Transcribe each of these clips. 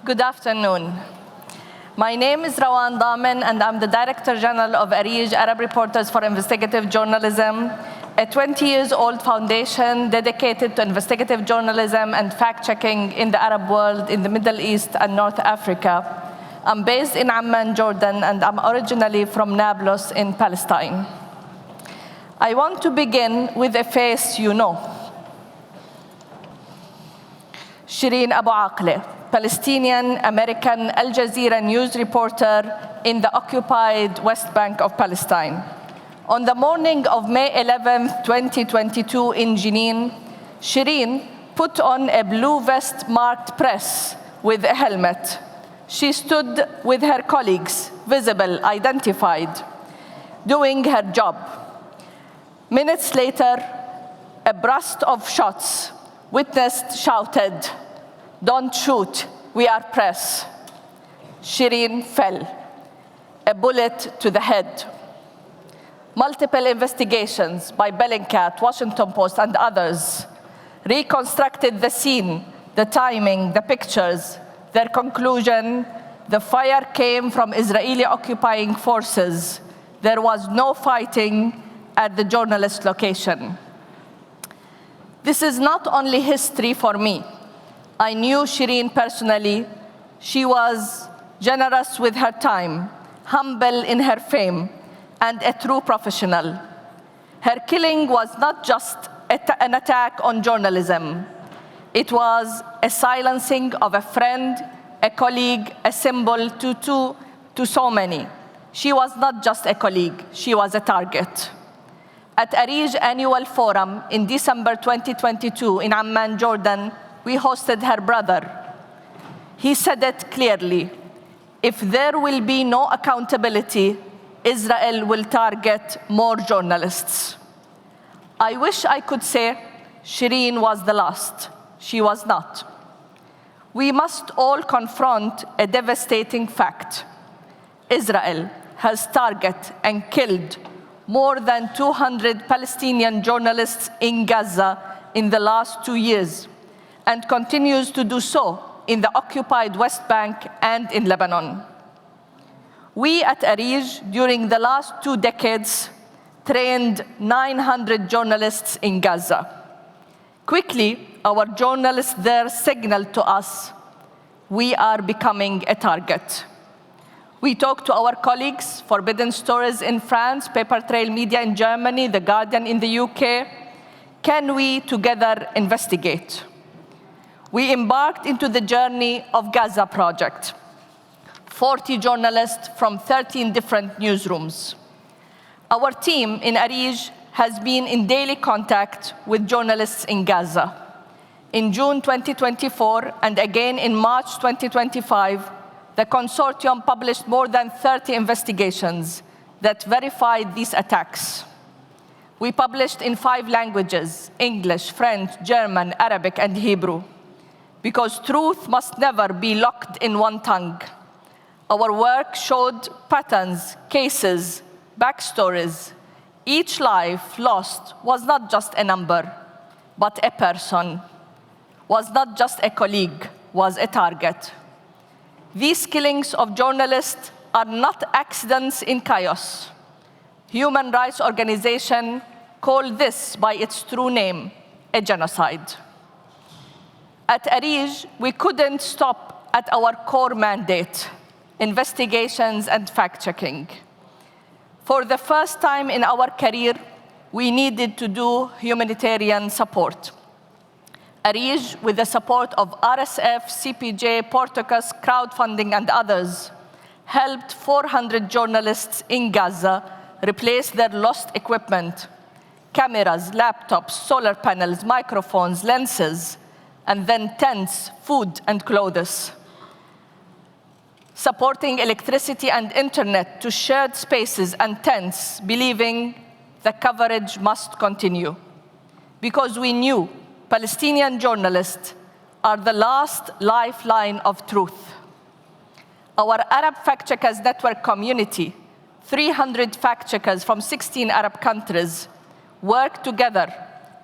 Good afternoon. My name is Rawan Damen, and I'm the Director General of ARIJ, Arab Reporters for Investigative Journalism, a 20-year-old foundation dedicated to investigative journalism and fact-checking in the Arab world, in the Middle East and North Africa. I'm based in Amman, Jordan, and I'm originally from Nablus in Palestine. I want to begin with a face you know. Shireen Abu Akleh, Palestinian-American Al Jazeera news reporter in the occupied West Bank of Palestine. On the morning of May 11, 2022 in Jenin, Shireen put on a blue vest marked press with a helmet. She stood with her colleagues, visible, identified, doing her job. Minutes later, a burst of shots. Witness shouted, "Don't shoot, we are press." Shireen fell, a bullet to the head. Multiple investigations by Bellingcat, Washington Post, and others reconstructed the scene, the timing, the pictures. Their conclusion: the fire came from Israeli occupying forces. There was no fighting at the journalist location. This is not only history for me. I knew Shireen personally. She was generous with her time, humble in her fame, and a true professional. Her killing was not just an attack on journalism. It was a silencing of a friend, a colleague, a symbol to so many. She was not just a colleague, she was a target. At ARIJ Annual Forum in December 2022 in Amman, Jordan, we hosted her brother. He said it clearly: if there will be no accountability, Israel will target more journalists. I wish I could say Shireen was the last. She was not. We must all confront a devastating fact. Israel has targeted and killed more than 200 Palestinian journalists in Gaza in the last 2 years, and continues to do so in the occupied West Bank and in Lebanon. We at ARIJ, during the last 2 decades, trained 900 journalists in Gaza. Quickly, our journalists there signaled to us, we are becoming a target. We talked to our colleagues, Forbidden Stories in France, Paper Trail Media in Germany, The Guardian in the UK. Can we together investigate? We embarked into the Journey of Gaza project. 40 journalists from 13 different newsrooms. Our team in ARIJ has been in daily contact with journalists in Gaza. In June 2024 and again in March 2025, the consortium published more than 30 investigations that verified these attacks. We published in 5 languages: English, French, German, Arabic, and Hebrew. Because truth must never be locked in one tongue. Our work showed patterns, cases, backstories. Each life lost was not just a number, but a person. Was not just a colleague, was a target. These killings of journalists are not accidents in chaos. Human rights organizations call this by its true name, a genocide. At ARIJ, we couldn't stop at our core mandate, investigations and fact-checking. For the first time in our career, we needed to do humanitarian support. ARIJ, with the support of RSF, CPJ, Portacus, crowdfunding, and others, helped 400 journalists in Gaza replace their lost equipment: cameras, laptops, solar panels, microphones, lenses, and then tents, food, and clothes. Supporting electricity and internet to shared spaces and tents, believing the coverage must continue. Because we knew Palestinian journalists are the last lifeline of truth. Our Arab Fact Checkers Network community, 300 fact checkers from 16 Arab countries, work together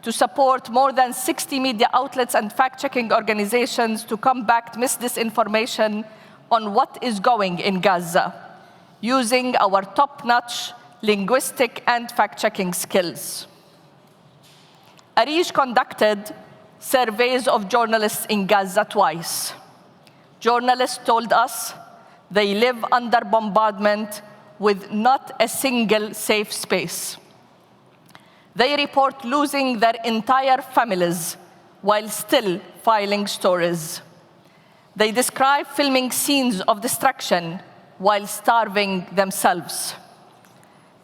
to support more than 60 media outlets and fact-checking organizations to combat misinformation on what is going in Gaza, using our top-notch linguistic and fact-checking skills. ARIJ conducted surveys of journalists in Gaza twice. Journalists told us they live under bombardment with not a single safe space. They report losing their entire families while still filing stories. They describe filming scenes of destruction while starving themselves.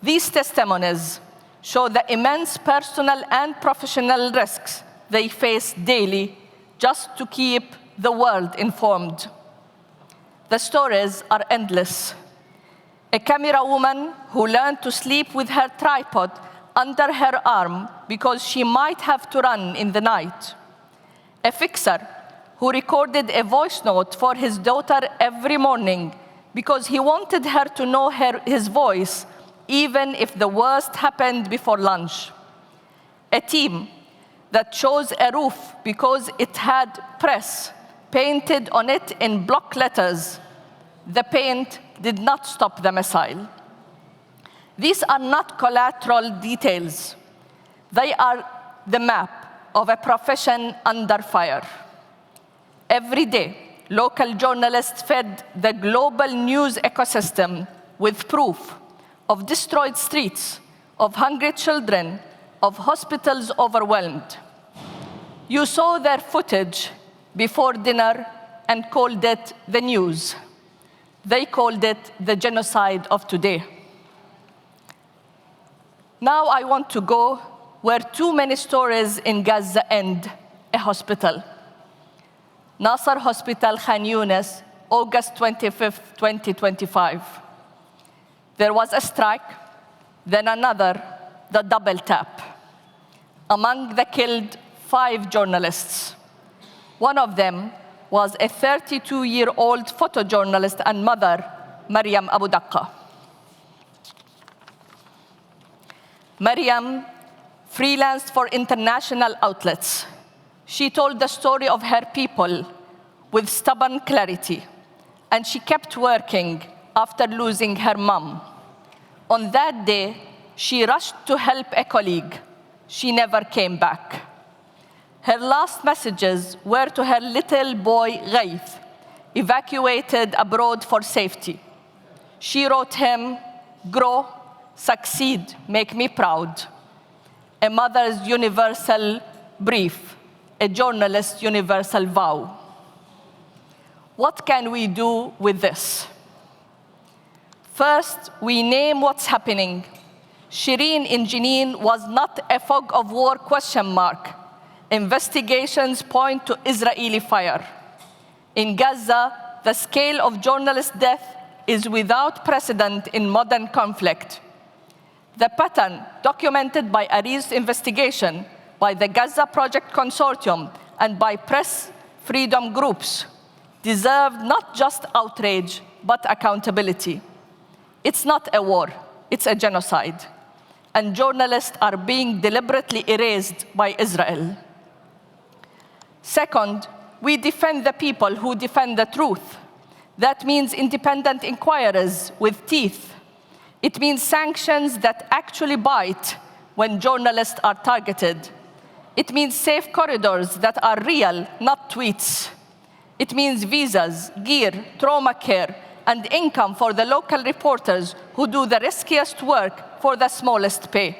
These testimonies show the immense personal and professional risks they face daily just to keep the world informed. The stories are endless. A camera woman who learned to sleep with her tripod under her arm because she might have to run in the night. A fixer who recorded a voice note for his daughter every morning because he wanted her to know his voice even if the worst happened before lunch. A team that chose a roof because it had press painted on it in block letters. The paint did not stop the missile. These are not collateral details. They are the map of a profession under fire. Every day, local journalists fed the global news ecosystem with proof of destroyed streets, of hungry children, of hospitals overwhelmed. You saw their footage before dinner and called it the news. They called it the genocide of today. Now I want to go where too many stories in Gaza end, a hospital. Nasser Hospital, Khan Yunis, August 25th, 2025. There was a strike, then another, the double tap. Among the killed, 5 journalists. One of them was a 32-year-old photojournalist and mother, Maryam Abu Daqqa. Maryam freelanced for international outlets. She told the story of her people with stubborn clarity, and she kept working after losing her mom. On that day, she rushed to help a colleague. She never came back. Her last messages were to her little boy, Ghaith, evacuated abroad for safety. She wrote him, "Grow, succeed, make me proud." A mother's universal brief, a journalist's universal vow. What can we do with this? First, we name what's happening. Shireen in Jenin was not a fog of war ? Investigations point to Israeli fire. In Gaza, the scale of journalist death is without precedent in modern conflict. The pattern documented by ARIJ's investigation, by the Gaza Project Consortium, and by press freedom groups deserved not just outrage, but accountability. It's not a war, it's a genocide. And journalists are being deliberately erased by Israel. Second, we defend the people who defend the truth. That means independent inquirers with teeth. It means sanctions that actually bite when journalists are targeted. It means safe corridors that are real, not tweets. It means visas, gear, trauma care, and income for the local reporters who do the riskiest work for the smallest pay.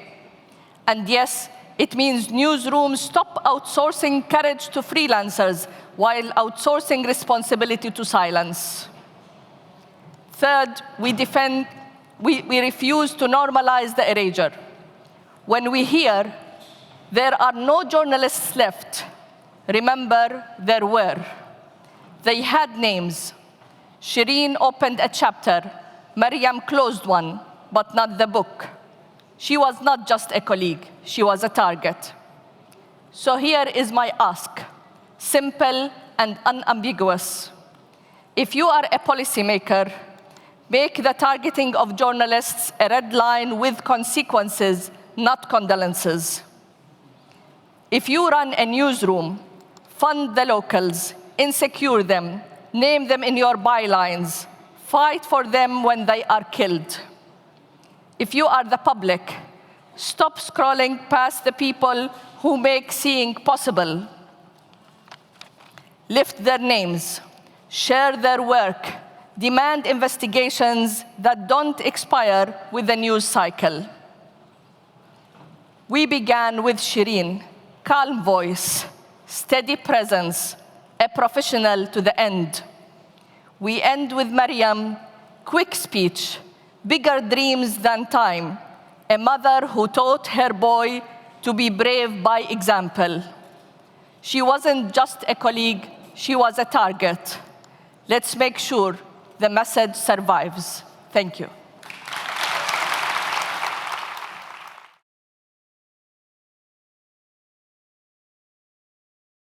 And yes, it means newsrooms stop outsourcing courage to freelancers while outsourcing responsibility to silence. Third, we refuse to normalize the erasure. When we hear there are no journalists left, remember there were. They had names. Shireen opened a chapter. Maryam closed one, but not the book. She was not just a colleague, she was a target. So here is my ask, simple and unambiguous. If you are a policymaker, make the targeting of journalists a red line with consequences, not condolences. If you run a newsroom, fund the locals, insecure them, name them in your bylines, fight for them when they are killed. If you are the public, stop scrolling past the people who make seeing possible. Lift their names, share their work, demand investigations that don't expire with the news cycle. We began with Shireen, calm voice, steady presence, a professional to the end. We end with Maryam, quick speech, bigger dreams than time, a mother who taught her boy to be brave by example. She wasn't just a colleague, she was a target. Let's make sure the message survives. Thank you.